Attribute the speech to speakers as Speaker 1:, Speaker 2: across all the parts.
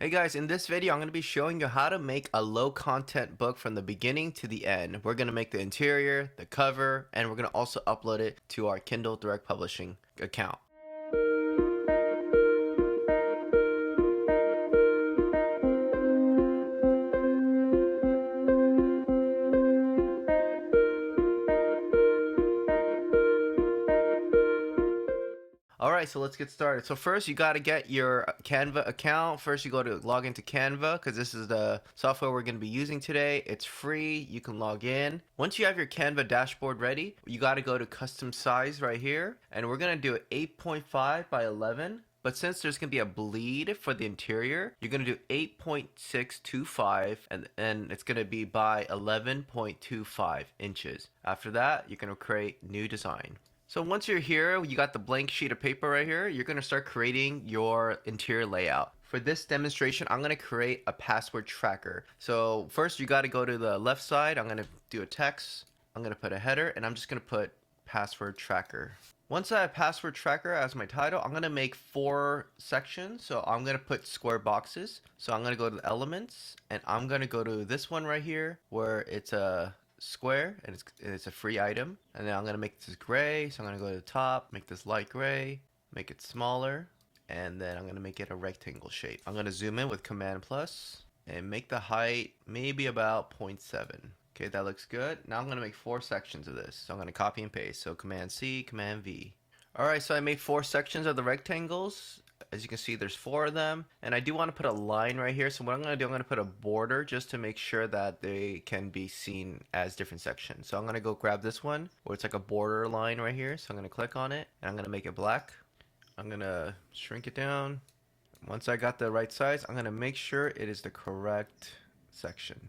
Speaker 1: Hey guys, in this video I'm going to be showing you how to make a low content book from the beginning to the end. We're going to make the interior, the cover, and we're going to also upload it to our Kindle Direct Publishing account. Alright, so let's get started. So first you got to get your Canva account. First you go to log into Canva because this is the software we're going to be using today. It's free. You can log in. Once you have your Canva dashboard ready, you got to go to custom size right here. And we're going to do it 8.5 by 11. But since there's going to be a bleed for the interior, you're going to do 8.625 and it's going to be by 11.25 inches. After that, you're going to create new design. So once you're here, you got the blank sheet of paper right here. You're going to start creating your interior layout. For this demonstration, I'm going to create a password tracker. So first you got to go to the left side. I'm going to do a text. I'm going to put a header and I'm just going to put password tracker. Once I have password tracker as my title, I'm going to make 4 sections. So I'm going to put square boxes. So I'm going to go to the elements and I'm going to go to this one right here where it's a square and it's a free item, and then I'm gonna make this gray, so I'm gonna go to the top, make this light gray, make it smaller, and then I'm gonna make it a rectangle shape. I'm gonna zoom in with Command plus and make the height maybe about 0.7. Okay, that looks good. Now I'm gonna make 4 sections of this, so I'm gonna copy and paste. So Command C, Command V. Alright, so I made 4 sections of the rectangles. As you can see, there's 4 of them, and I do want to put a line right here. So what I'm going to do, I'm going to put a border just to make sure that they can be seen as different sections. So I'm going to go grab this one where it's like a border line right here. So I'm going to click on it and I'm going to make it black. I'm going to shrink it down. Once I got the right size, I'm going to make sure it is the correct section.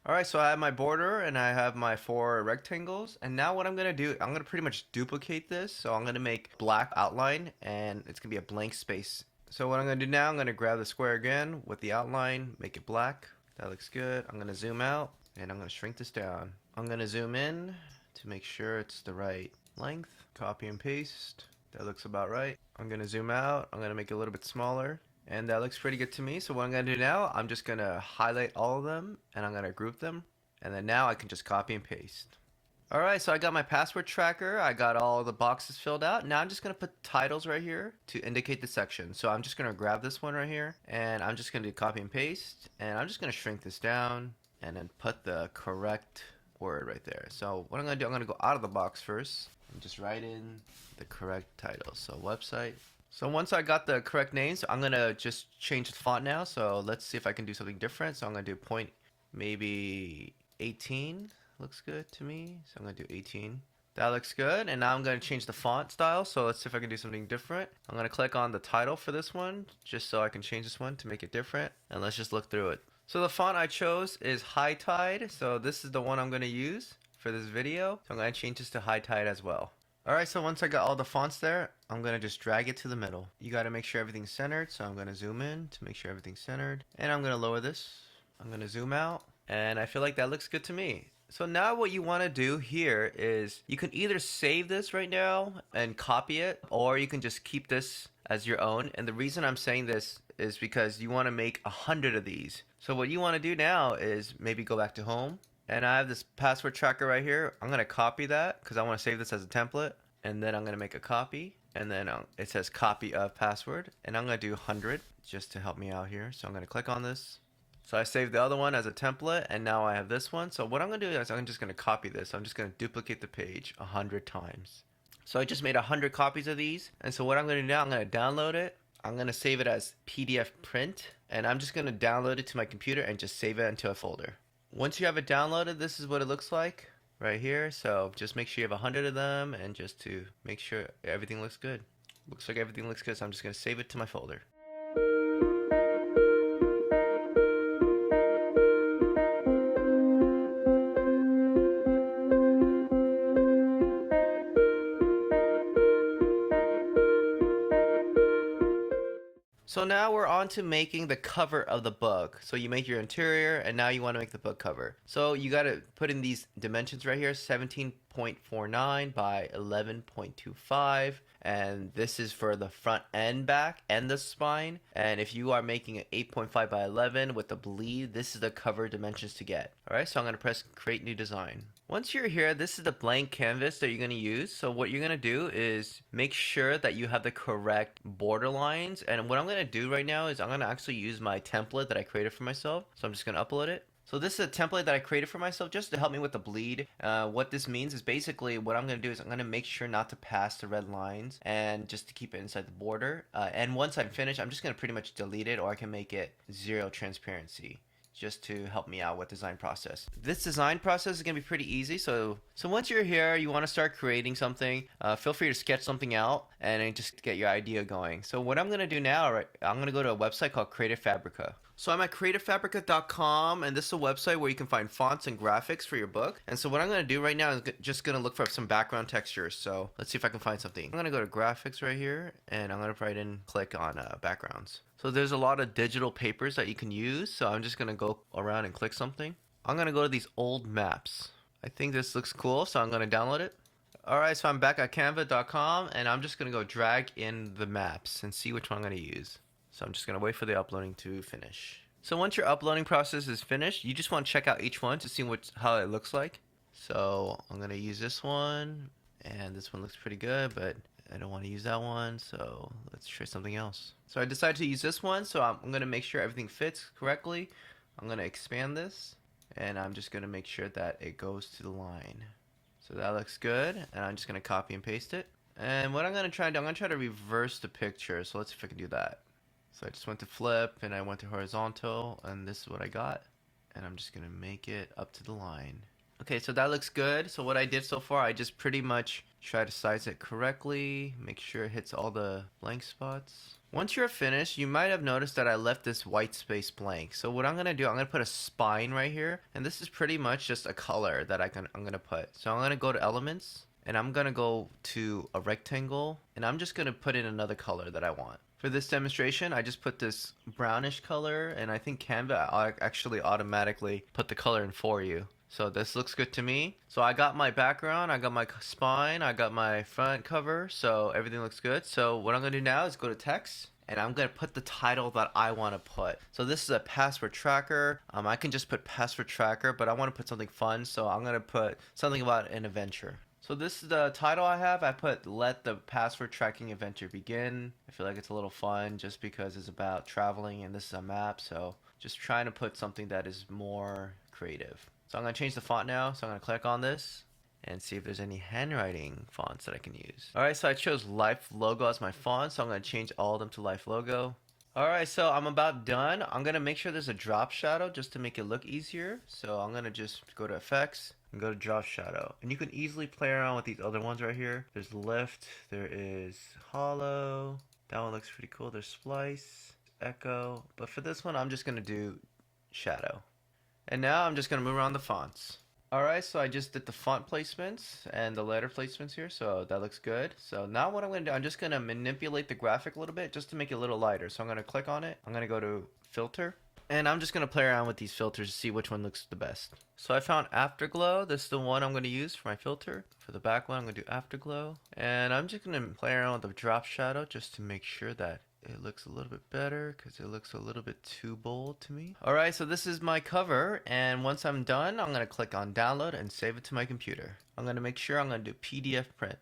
Speaker 1: Alright, so I have my border and I have my 4 rectangles, and now what I'm going to do, I'm going to pretty much duplicate this. So I'm going to make black outline and it's going to be a blank space. So what I'm going to do now, I'm going to grab the square again with the outline, make it black. That looks good. I'm going to zoom out and I'm going to shrink this down. I'm going to zoom in to make sure it's the right length. Copy and paste. That looks about right. I'm going to zoom out. I'm going to make it a little bit smaller. And that looks pretty good to me. So what I'm going to do now, I'm just going to highlight all of them and I'm going to group them. And then now I can just copy and paste. Alright, so I got my password tracker. I got all the boxes filled out. Now I'm just going to put titles right here to indicate the section. So I'm just going to grab this one right here and I'm just going to do copy and paste. And I'm just going to shrink this down and then put the correct word right there. So what I'm going to do, I'm going to go out of the box first and just write in the correct title. So website. So once I got the correct names, I'm going to just change the font now. So let's see if I can do something different. So I'm going to do point maybe 18. Looks good to me. So I'm going to do 18. That looks good. And now I'm going to change the font style. So let's see if I can do something different. I'm going to click on the title for this one just so I can change this one to make it different. And let's just look through it. So the font I chose is High Tide. So this is the one I'm going to use for this video. So I'm going to change this to High Tide as well. Alright, so once I got all the fonts there, I'm going to just drag it to the middle. You got to make sure everything's centered. So I'm going to zoom in to make sure everything's centered. And I'm going to lower this. I'm going to zoom out. And I feel like that looks good to me. So now what you want to do here is you can either save this right now and copy it, or you can just keep this as your own. And the reason I'm saying this is because you want to make 100 of these. So what you want to do now is maybe go back to home. And I have this password tracker right here. I'm going to copy that because I want to save this as a template. And then I'm going to make a copy. And then it says copy of password. And I'm going to do 100 just to help me out here. So I'm going to click on this. So I saved the other one as a template, and now I have this one. So what I'm going to do is I'm just going to copy this. I'm just going to duplicate the page 100 times. So I just made 100 copies of these. And so what I'm going to do now, I'm going to download it. I'm going to save it as PDF print. And I'm just going to download it to my computer and just save it into a folder. Once you have it downloaded, this is what it looks like right here. So just make sure you have 100 of them and just to make sure everything looks good. Looks like everything looks good, so I'm just going to save it to my folder. So now we're on to making the cover of the book. So you make your interior and now you want to make the book cover. So you got to put in these dimensions right here, 17.49 by 11.25. and this is for the front and back and the spine. And if you are making an 8.5 by 11 with the bleed, this is the cover dimensions to get. All right, so I'm going to press create new design. Once you're here, this is the blank canvas that you're going to use. So what you're going to do is make sure that you have the correct border lines. And what I'm going to do right now is I'm going to actually use my template that I created for myself. So I'm just going to upload it. So this is a template that I created for myself just to help me with the bleed. What this means is basically what I'm going to do is I'm going to make sure not to pass the red lines and just to keep it inside the border. And once I'm finished, I'm just going to pretty much delete it, or I can make it 0 transparency, just to help me out with design process. This design process is gonna be pretty easy. So once you're here, you wanna start creating something, feel free to sketch something out and then just get your idea going. So what I'm gonna do now, right, I'm gonna go to a website called Creative Fabrica. So I'm at creativefabrica.com, and this is a website where you can find fonts and graphics for your book. And so what I'm gonna do right now is just gonna look for some background textures. So let's see if I can find something. I'm gonna go to graphics right here, and I'm gonna write in, click on backgrounds. So there's a lot of digital papers that you can use. So I'm just gonna go around and click something. I'm gonna go to these old maps. I think this looks cool, so I'm gonna download it. Alright, so I'm back at canva.com, and I'm just gonna go drag in the maps and see which one I'm gonna use. So I'm just gonna wait for the uploading to finish. So once your uploading process is finished, you just want to check out each one to see how it looks like. So I'm gonna use this one, and this one looks pretty good, but I don't want to use that one, so let's try something else. So I decided to use this one, so I'm gonna make sure everything fits correctly. I'm gonna expand this, and I'm just gonna make sure that it goes to the line. So that looks good, and I'm just gonna copy and paste it. And what I'm gonna try to do, I'm gonna try to reverse the picture. So let's see if I can do that. So I just went to flip, and I went to horizontal, and this is what I got. And I'm just gonna make it up to the line. Okay, so that looks good. So what I did so far, I just pretty much try to size it correctly, make sure it hits all the blank spots. Once you're finished, you might have noticed that I left this white space blank. So what I'm gonna do, I'm gonna put a spine right here, and this is pretty much just a color that I'm gonna put. So I'm gonna go to elements, and I'm gonna go to a rectangle, and I'm just gonna put in another color that I want. For this demonstration, I just put this brownish color, and I think Canva actually automatically put the color in for you. So this looks good to me. So I got my background, I got my spine, I got my front cover, so everything looks good. So what I'm gonna do now is go to text, and I'm gonna put the title that I wanna put. So this is a password tracker. I can just put password tracker, but I wanna put something fun, so I'm gonna put something about an adventure. So this is the title I have. I put let the password tracking adventure begin. I feel like it's a little fun just because it's about traveling, and this is a map, so just trying to put something that is more creative. So I'm going to change the font now. So I'm going to click on this and see if there's any handwriting fonts that I can use. Alright, so I chose Life Logo as my font, so I'm going to change all of them to Life Logo. Alright, so I'm about done. I'm going to make sure there's a drop shadow just to make it look easier. So I'm going to just go to Effects and go to Drop Shadow. And you can easily play around with these other ones right here. There's Lift, there is Hollow. That one looks pretty cool. There's Splice, Echo. But for this one, I'm just going to do Shadow. And now I'm just going to move around the fonts. Alright, so I just did the font placements and the letter placements here, so that looks good. So now what I'm going to do, I'm just going to manipulate the graphic a little bit just to make it a little lighter. So I'm going to click on it. I'm going to go to Filter. And I'm just going to play around with these filters to see which one looks the best. So I found Afterglow. This is the one I'm going to use for my filter. For the back one, I'm going to do Afterglow. And I'm just going to play around with the drop shadow just to make sure that it looks a little bit better because it looks a little bit too bold to me. Alright, so this is my cover, and once I'm done, I'm going to click on download and save it to my computer. I'm going to make sure I'm going to do PDF print.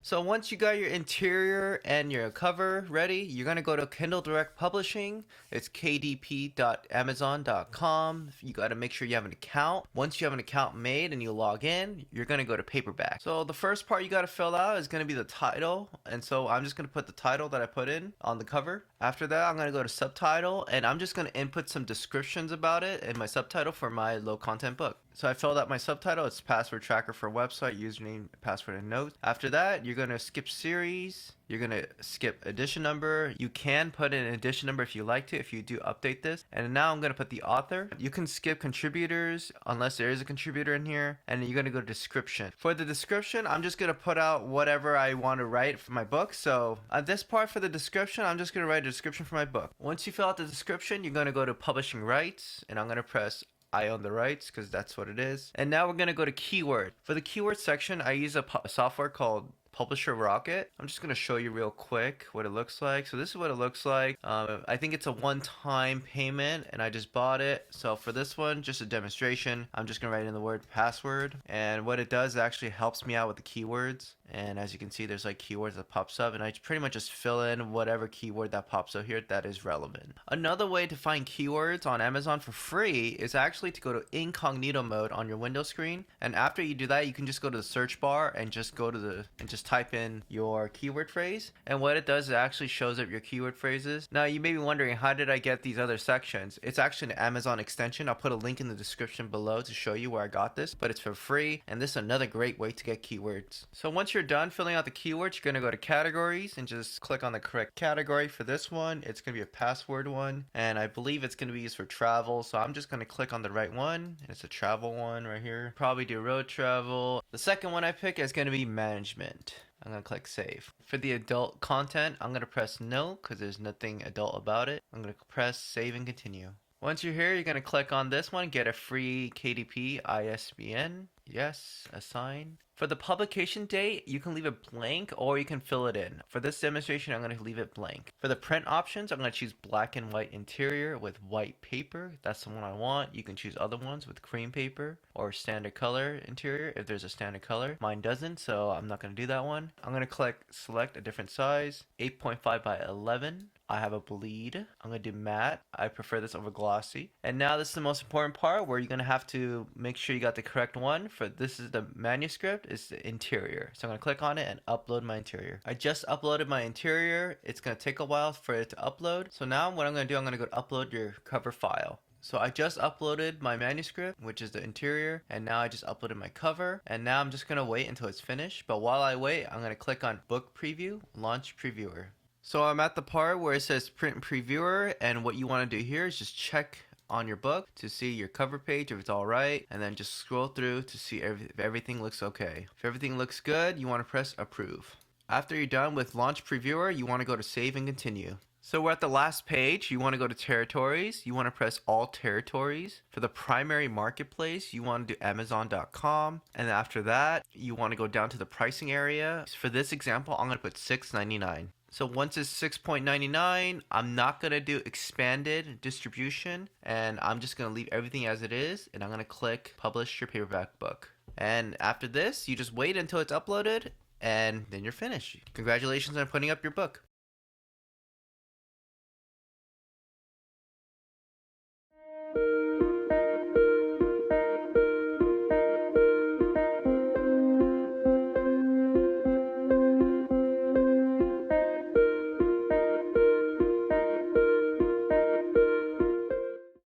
Speaker 1: So once you got your interior and your cover ready, you're going to go to Kindle Direct Publishing. It's kdp.amazon.com. You got to make sure you have an account. Once you have an account made and you log in, you're going to go to paperback. So the first part you got to fill out is going to be the title. And so I'm just going to put the title that I put in on the cover. After that, I'm going to go to subtitle, and I'm just going to input some descriptions about it in my subtitle for my low content book. So I filled out my subtitle. It's password tracker for website, username, password, and notes. After that, you're going to skip series, You're going to skip edition number. You can put in an edition number if you like to, if you do update this. And now I'm going to put the author. You can skip contributors unless there is a contributor in here. And you're going to go to description. For the description, I'm just going to put out whatever I want to write for my book. So at this part for the description, I'm just going to write a description for my book. Once you fill out the description, you're going to go to publishing rights. And I'm going to press I own the rights because that's what it is. And now we're going to go to keyword. For the keyword section, I use a software called Publisher Rocket. I'm just going to show you real quick what it looks like. So this is what it looks like. I think it's a one-time payment and I just bought it. So for this one, just a demonstration, I'm just going to write in the word password. And what it does, it actually helps me out with the keywords. And as you can see, there's like keywords that pops up and I pretty much just fill in whatever keyword that pops up here that is relevant. Another way to find keywords on Amazon for free is actually to go to incognito mode on your window screen. And after you do that, you can just go to the search bar and just go to just type in your keyword phrase. And what it does, it actually shows up your keyword phrases. Now you may be wondering, how did I get these other sections? It's actually an Amazon extension. I'll put a link in the description below to show you where I got this, but it's for free. And this is another great way to get keywords. So once you're done filling out the keywords, you're going to go to categories and just click on the correct category. For this one, it's going to be a password one, and I believe it's going to be used for travel, so I'm just going to click on the right one. It's a travel one right here. Probably do road travel. The second one I pick is going to be management. I'm going to click save. For the adult content, I'm going to press no because there's nothing adult about it. I'm going to press save and continue. Once you're here, you're going to click on this one, get a free KDP ISBN. Yes, assign. For the publication date, you can leave it blank or you can fill it in. For this demonstration, I'm going to leave it blank. For the print options, I'm going to choose black and white interior with white paper. That's the one I want. You can choose other ones with cream paper or standard color interior if there's a standard color. Mine doesn't, so I'm not going to do that one. I'm going to click select a different size, 8.5 by 11. I have a bleed. I'm going to do matte. I prefer this over glossy. And now this is the most important part where you're going to have to make sure you got the correct one. For this is the manuscript, is the interior. So I'm going to click on it and upload my interior. I just uploaded my interior. It's going to take a while for it to upload. So now what I'm going to do, I'm going to go to upload your cover file. So I just uploaded my manuscript, which is the interior, and now I just uploaded my cover, and now I'm just going to wait until it's finished. But while I wait, I'm going to click on book preview, launch previewer. So I'm at the part where it says print previewer, and what you want to do here is just check on your book to see your cover page if it's all right, and then just scroll through to see if everything looks okay. If everything looks good, you want to press approve. After you're done with launch previewer, you want to go to save and continue. So we're at the last page. You want to go to territories. You want to press all territories. For the primary marketplace, you want to do Amazon.com. And after that, you want to go down to the pricing area. For this example, I'm going to put $6.99. So once it's $6.99, I'm not going to do expanded distribution, and I'm just going to leave everything as it is, and I'm going to click publish your paperback book. And after this, you just wait until it's uploaded, and then you're finished. Congratulations on putting up your book.